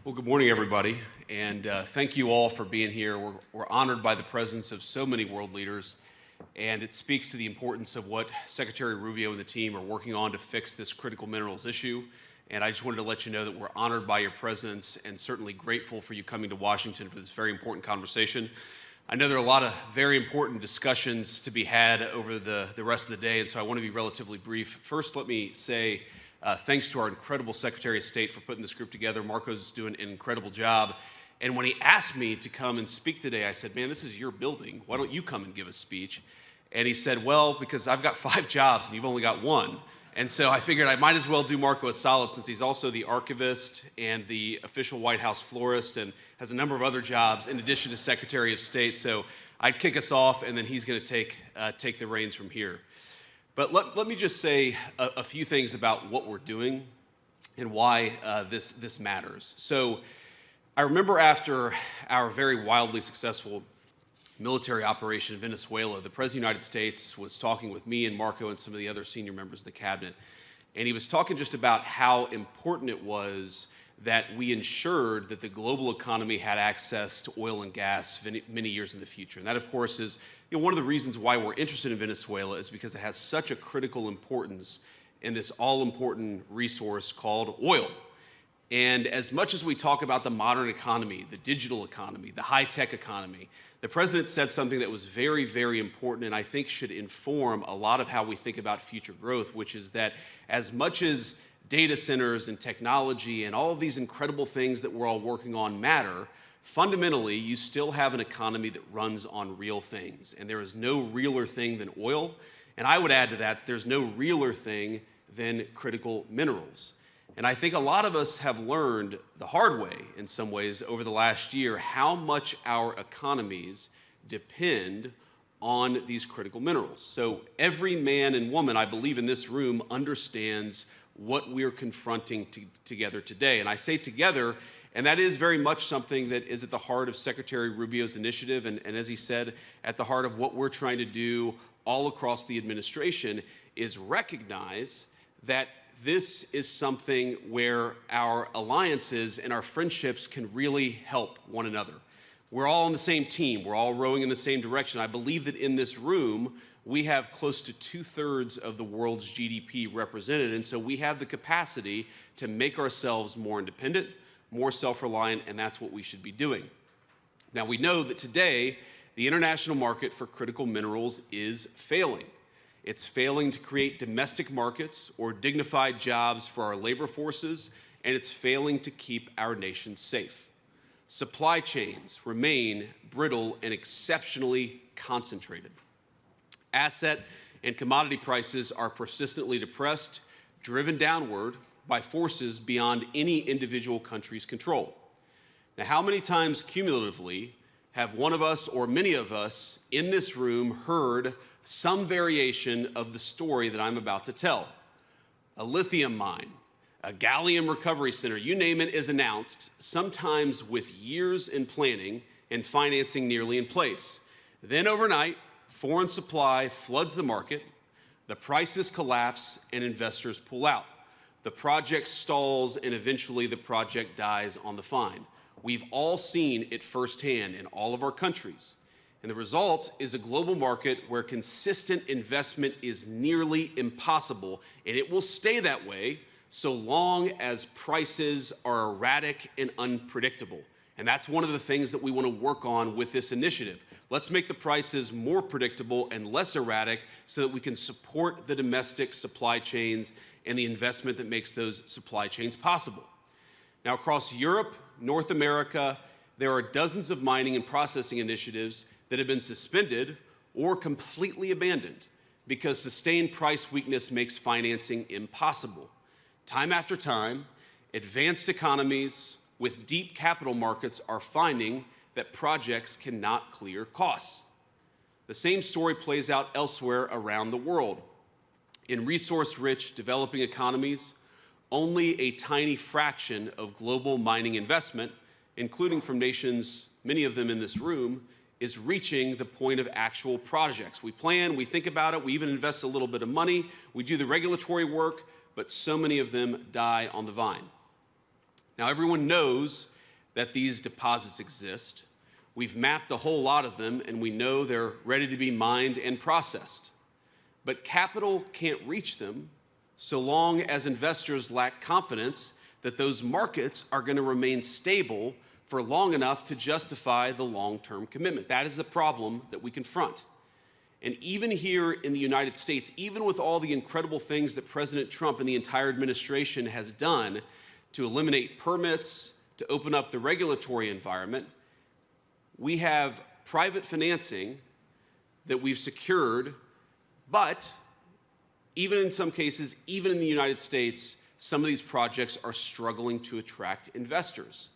Well, good morning, everybody, and thank you all for being here. We're honored by the presence of so many world leaders, and it speaks to the importance of what Secretary Rubio and the team are working on to fix this critical minerals issue. And I just wanted to let you know that we're honored by your presence and certainly grateful for you coming to Washington for this very important conversation. I know there are a lot of very important discussions to be had over the rest of the day, and so I want to be relatively brief. First, let me say thanks to our incredible Secretary of State for putting this group together. Marco's doing an incredible job. And when he asked me to come and speak today, I said, man, this is your building. Why don't you come and give a speech? And he said, well, because I've got 5 jobs and you've only got 1. And so I figured I might as well do Marco a solid since he's also the archivist and the official White House florist and has a number of other jobs in addition to Secretary of State. So I'd kick us off and then he's going to take the reins from here. But let me just say a few things about what we're doing and why this matters. So I remember after our very wildly successful military operation in Venezuela, the President of the United States was talking with me and Marco and some of the other senior members of the cabinet, and he was talking just about how important it was that we ensured that the global economy had access to oil and gas many years in the future. And that, of course, is one of the reasons why we're interested in Venezuela is because it has such a critical importance in this all-important resource called oil. And as much as we talk about the modern economy, the digital economy, the high-tech economy, the president said something that was very, very important and I think should inform a lot of how we think about future growth, which is that as much as data centers and technology and all of these incredible things that we're all working on matter, fundamentally, you still have an economy that runs on real things. And there is no realer thing than oil. And I would add to that, there's no realer thing than critical minerals. And I think a lot of us have learned the hard way in some ways over the last year how much our economies depend on these critical minerals. So every man and woman, I believe, in this room understands what we're confronting together today. And I say together, and that is very much something that is at the heart of Secretary Rubio's initiative, and as he said, at the heart of what we're trying to do all across the administration is recognize that this is something where our alliances and our friendships can really help one another. We're all on the same team. We're all rowing in the same direction. I believe that in this room, we have close to 2/3 of the world's GDP represented, and so we have the capacity to make ourselves more independent, more self-reliant, and that's what we should be doing. Now, we know that today, the international market for critical minerals is failing. It's failing to create domestic markets or dignified jobs for our labor forces, and it's failing to keep our nation safe. Supply chains remain brittle and exceptionally concentrated. Asset and commodity prices are persistently depressed, driven downward by forces beyond any individual country's control. Now, how many times cumulatively have one of us or many of us in this room heard some variation of the story that I'm about to tell? A lithium mine, a gallium recovery center, you name it, is announced, sometimes with years in planning and financing nearly in place. Then overnight, foreign supply floods the market, the prices collapse, and investors pull out. The project stalls, and eventually the project dies on the vine. We've all seen it firsthand in all of our countries. And the result is a global market where consistent investment is nearly impossible, and it will stay that way so long as prices are erratic and unpredictable. And that's one of the things that we want to work on with this initiative. Let's make the prices more predictable and less erratic so that we can support the domestic supply chains and the investment that makes those supply chains possible. Now, across Europe, North America, there are dozens of mining and processing initiatives that have been suspended or completely abandoned because sustained price weakness makes financing impossible. Time after time, advanced economies with deep capital markets are finding that projects cannot clear costs. The same story plays out elsewhere around the world. In resource-rich developing economies, only a tiny fraction of global mining investment, including from nations, many of them in this room, is reaching the point of actual projects. We plan, we think about it, we even invest a little bit of money, we do the regulatory work, but so many of them die on the vine. Now, everyone knows that these deposits exist. We've mapped a whole lot of them, and we know they're ready to be mined and processed. But capital can't reach them so long as investors lack confidence that those markets are going to remain stable for long enough to justify the long-term commitment. That is the problem that we confront. And even here in the United States, even with all the incredible things that President Trump and the entire administration has done to eliminate permits, to open up the regulatory environment, we have private financing that we've secured, but even in some cases, even in the United States, some of these projects are struggling to attract investors.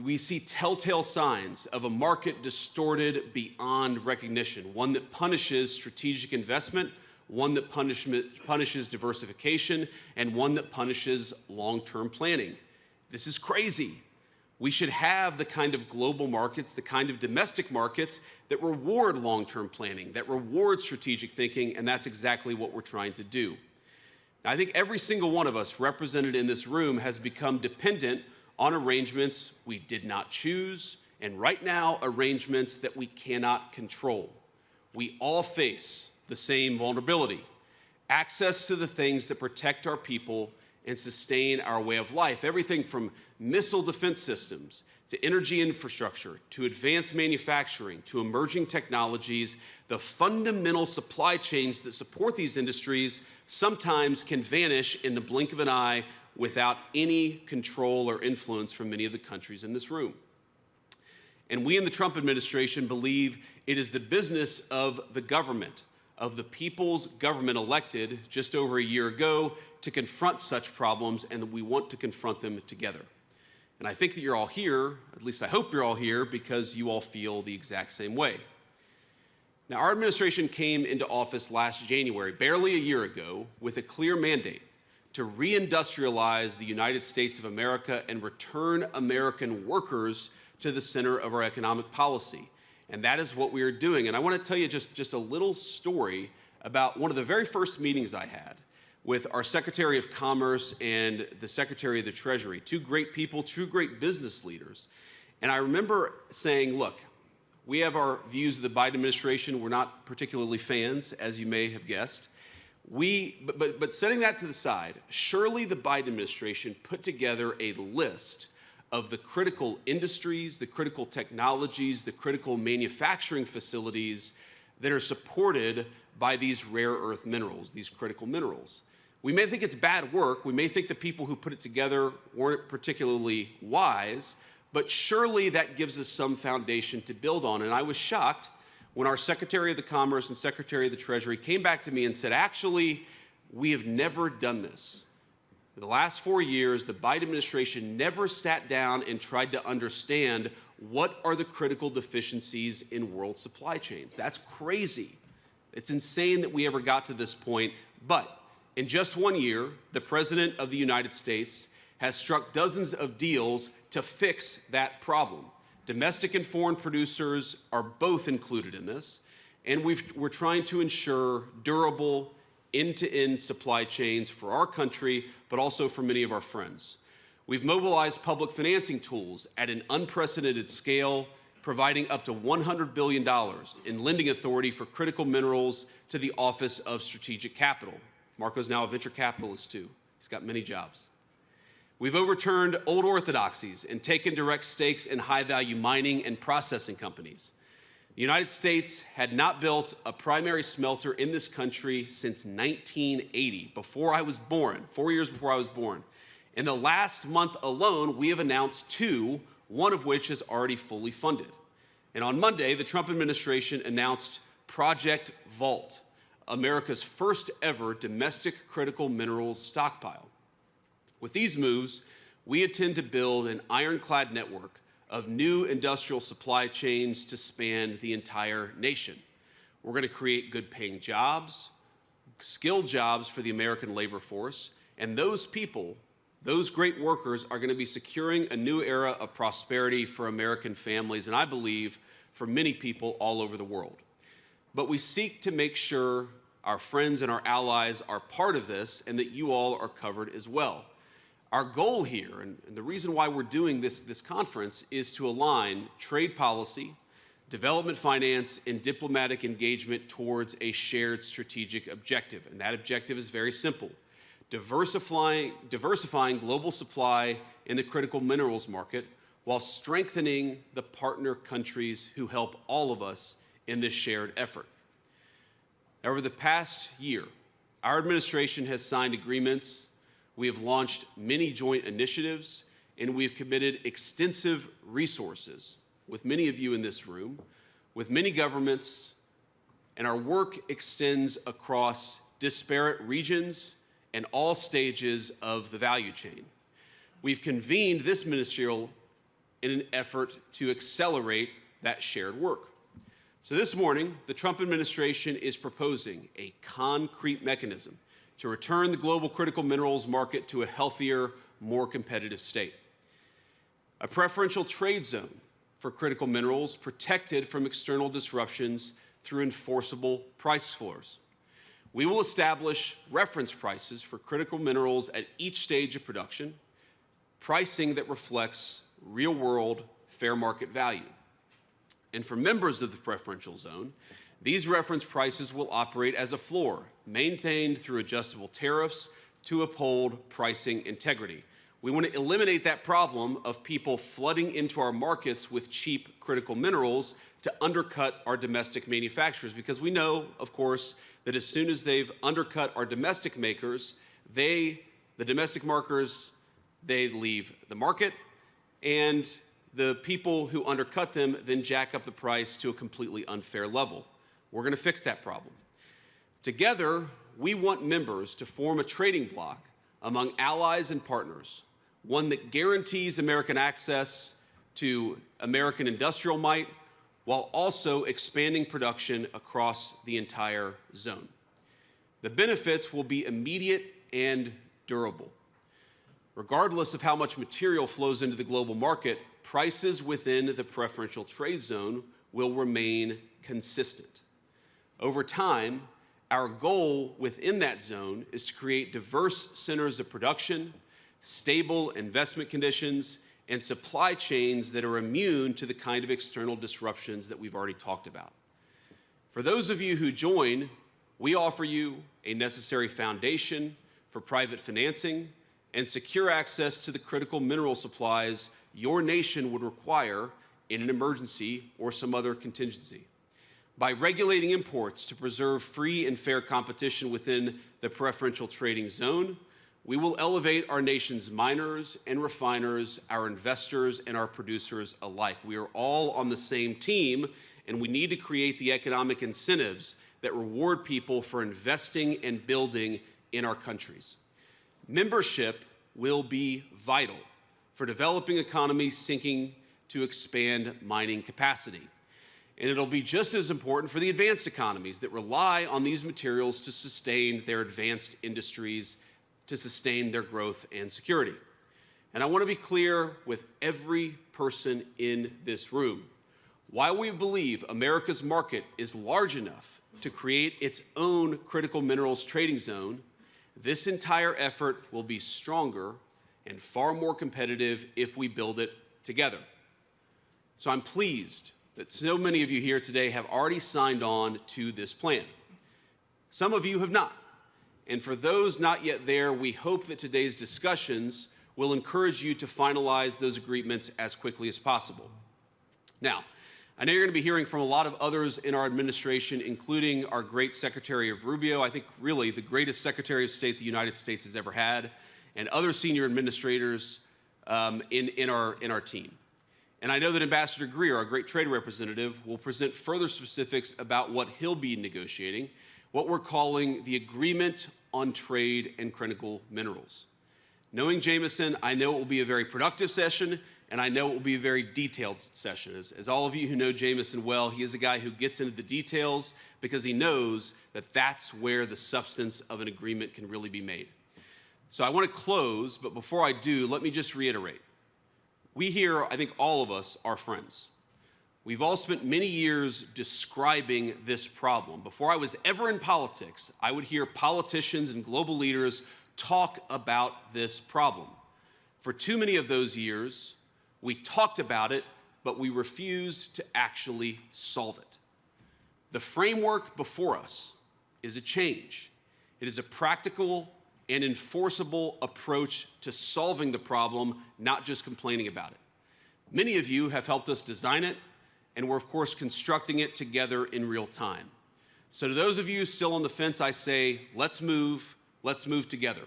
We see telltale signs of a market distorted beyond recognition, one that punishes strategic investment, one that punishes diversification, and one that punishes long-term planning. This is crazy. We should have the kind of global markets, the kind of domestic markets that reward long-term planning, that reward strategic thinking, and that's exactly what we're trying to do. Now, I think every single one of us represented in this room has become dependent on arrangements we did not choose, and right now, arrangements that we cannot control. We all face the same vulnerability: access to the things that protect our people and sustain our way of life. Everything from missile defense systems to energy infrastructure, to advanced manufacturing, to emerging technologies. The fundamental supply chains that support these industries sometimes can vanish in the blink of an eye without any control or influence from many of the countries in this room. And we in the Trump administration believe it is the business of the government, of the people's government elected just over a year ago, to confront such problems, and that we want to confront them together. And I think that you're all here, at least I hope you're all here, because you all feel the exact same way. Now, our administration came into office last January, barely a year ago, with a clear mandate to reindustrialize the United States of America and return American workers to the center of our economic policy. And that is what we are doing. And I want to tell you just a little story about one of the very first meetings I had with our Secretary of Commerce and the Secretary of the Treasury, two great people, two great business leaders. And I remember saying, look, we have our views of the Biden administration. We're not particularly fans, as you may have guessed. But setting that to the side, surely the Biden administration put together a list of the critical industries, the critical technologies, the critical manufacturing facilities that are supported by these rare earth minerals, these critical minerals. We may think it's bad work. We may think the people who put it together weren't particularly wise, but surely that gives us some foundation to build on. And I was shocked when our Secretary of the Commerce and Secretary of the Treasury came back to me and said, actually, we have never done this. For the last 4 years, the Biden administration never sat down and tried to understand what are the critical deficiencies in world supply chains. That's crazy. It's insane that we ever got to this point. But in just 1 year, the President of the United States has struck dozens of deals to fix that problem. Domestic and foreign producers are both included in this, and we're trying to ensure durable, end-to-end supply chains for our country, but also for many of our friends. We've mobilized public financing tools at an unprecedented scale, providing up to $100 billion in lending authority for critical minerals to the Office of Strategic Capital. Marco's now a venture capitalist too. He's got many jobs. We've overturned old orthodoxies and taken direct stakes in high-value mining and processing companies. The United States had not built a primary smelter in this country since 1980, before I was born, 4 years before I was born. In the last month alone, we have announced two, one of which is already fully funded. And on Monday, the Trump administration announced Project Vault, America's first ever domestic critical minerals stockpile. With these moves, we intend to build an ironclad network of new industrial supply chains to span the entire nation. We're going to create good-paying jobs, skilled jobs for the American labor force, and those people, those great workers, are going to be securing a new era of prosperity for American families, and I believe for many people all over the world. But we seek to make sure our friends and our allies are part of this and that you all are covered as well. Our goal here, and the reason why we're doing this conference, is to align trade policy, development finance, and diplomatic engagement towards a shared strategic objective. And that objective is very simple: diversifying global supply in the critical minerals market while strengthening the partner countries who help all of us in this shared effort. Over the past year, our administration has signed agreements, we have launched many joint initiatives, and we have committed extensive resources with many of you in this room, with many governments, and our work extends across disparate regions and all stages of the value chain. We've convened this ministerial in an effort to accelerate that shared work. So this morning, the Trump administration is proposing a concrete mechanism to return the global critical minerals market to a healthier, more competitive state. A preferential trade zone for critical minerals protected from external disruptions through enforceable price floors. We will establish reference prices for critical minerals at each stage of production, pricing that reflects real-world fair market value. And for members of the preferential zone, these reference prices will operate as a floor, maintained through adjustable tariffs to uphold pricing integrity. We want to eliminate that problem of people flooding into our markets with cheap critical minerals to undercut our domestic manufacturers, because we know, of course, that as soon as they've undercut our domestic makers, the domestic markers, they leave the market, and the people who undercut them then jack up the price to a completely unfair level. We're going to fix that problem. Together, we want members to form a trading bloc among allies and partners, one that guarantees American access to American industrial might while also expanding production across the entire zone. The benefits will be immediate and durable. Regardless of how much material flows into the global market, prices within the preferential trade zone will remain consistent. Over time, our goal within that zone is to create diverse centers of production, stable investment conditions, and supply chains that are immune to the kind of external disruptions that we've already talked about. For those of you who join, we offer you a necessary foundation for private financing and secure access to the critical mineral supplies your nation would require in an emergency or some other contingency. By regulating imports to preserve free and fair competition within the preferential trading zone, we will elevate our nation's miners and refiners, our investors and our producers alike. We are all on the same team, and we need to create the economic incentives that reward people for investing and building in our countries. Membership will be vital for developing economies seeking to expand mining capacity. And it'll be just as important for the advanced economies that rely on these materials to sustain their advanced industries, to sustain their growth and security. And I want to be clear with every person in this room. While we believe America's market is large enough to create its own critical minerals trading zone, this entire effort will be stronger and far more competitive if we build it together. So I'm pleased that so many of you here today have already signed on to this plan. Some of you have not. And for those not yet there, we hope that today's discussions will encourage you to finalize those agreements as quickly as possible. Now, I know you're going to be hearing from a lot of others in our administration, including our great Secretary of Rubio, I think really the greatest Secretary of State the United States has ever had, and other senior administrators in our team. And I know that Ambassador Greer, our great trade representative, will present further specifics about what he'll be negotiating, what we're calling the Agreement on Trade and Critical Minerals. Knowing Jameson, I know it will be a very productive session, and I know it will be a very detailed session. As all of you who know Jameson well, he is a guy who gets into the details because he knows that that's where the substance of an agreement can really be made. So I want to close, but before I do, let me just reiterate. We here, I think all of us, are friends. We've all spent many years describing this problem. Before I was ever in politics, I would hear politicians and global leaders talk about this problem. For too many of those years, we talked about it, but we refused to actually solve it. The framework before us is a change. It is a practical and enforceable approach to solving the problem, not just complaining about it. Many of you have helped us design it, and we're, of course, constructing it together in real time. So to those of you still on the fence, I say, let's move together.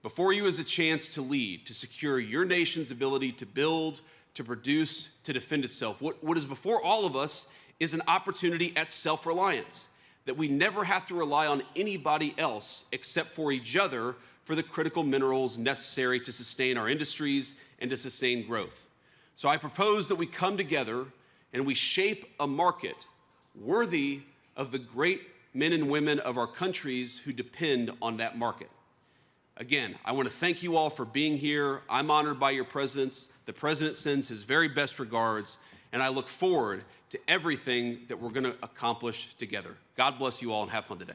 Before you is a chance to lead, to secure your nation's ability to build, to produce, to defend itself. What is before all of us is an opportunity at self-reliance, that we never have to rely on anybody else except for each other for the critical minerals necessary to sustain our industries and to sustain growth. So I propose that we come together and we shape a market worthy of the great men and women of our countries who depend on that market. Again, I want to thank you all for being here. I'm honored by your presence. The President sends his very best regards, and I look forward to everything that we're going to accomplish together. God bless you all and have fun today.